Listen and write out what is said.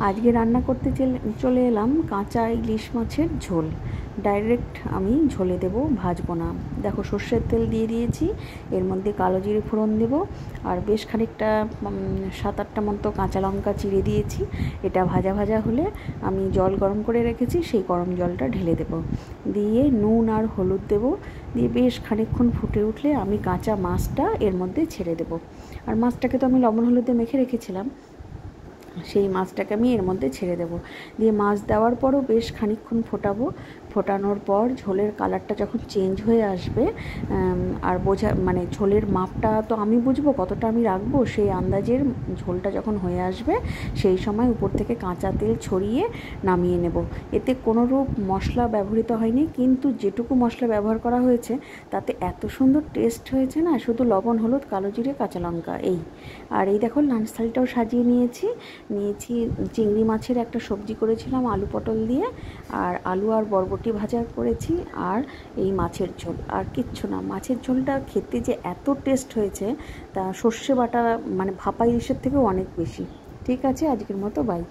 আজকে রান্না করতে চলে এলাম কাঁচা ইলিশ মাছের ঝোল। ডাইরেক্ট আমি ঝোলে দেব, ভাজবো না। দেখো সর্ষের তেল দিয়ে দিয়েছি, এর মধ্যে কালো জিরে ফোড়ন দেব, আর বেশ খানিকটা 7-8টা মতো কাঁচা লঙ্কা চিড়ে দিয়েছি। এটা ভাজা ভাজা হলে আমি জল গরম করে রেখেছি, সেই গরম জলটা ঢেলে দেব, দিয়ে নুন আর হলুদ দেব, দিয়ে বেশ খানিকক্ষণ ফুটে উঠলে আমি কাঁচা মাছটা এর মধ্যে ছেড়ে দেব। আর মাছটাকে তো আমি লবণ হলুদে মেখে রেখেছিলাম, সেই মাছটাকে আমি এর মধ্যে ছেড়ে দেব। দিয়ে মাছ দেওয়ার পরও বেশ খানিকক্ষণ ফোটাবো। ফোটানোর পর ঝোলের কালারটা যখন চেঞ্জ হয়ে আসবে, আর মানে ঝোলের মাপটা তো আমি বুঝবো কতটা আমি রাখবো, সেই আন্দাজের ঝোলটা যখন হয়ে আসবে সেই সময় উপর থেকে কাঁচা তেল ছড়িয়ে নামিয়ে নেব। এতে কোনোরূপ মশলা ব্যবহৃত হয়নি, কিন্তু যেটুকু মশলা ব্যবহার করা হয়েছে তাতে এত সুন্দর টেস্ট হয়েছে না, শুধু লবণ হলুদ কালো জিরে কাঁচা লঙ্কা এই। আর এই দেখো লাঞ্চ থালিটাও সাজিয়ে নিয়েছি। চিংড়ি মাছের একটা সবজি করেছিলাম আলু পটল দিয়ে, আর আলু আর বরবটি ভাজা করেছি, আর এই মাছের ঝোল। আর কিচ্ছু না, মাছের ঝোলটা খেতে যে এত টেস্ট হয়েছে, তা সর্ষে বাটা মানে ভাপা ইলিশের থেকেও অনেক বেশি। ঠিক আছে, আজকের মতো বাই।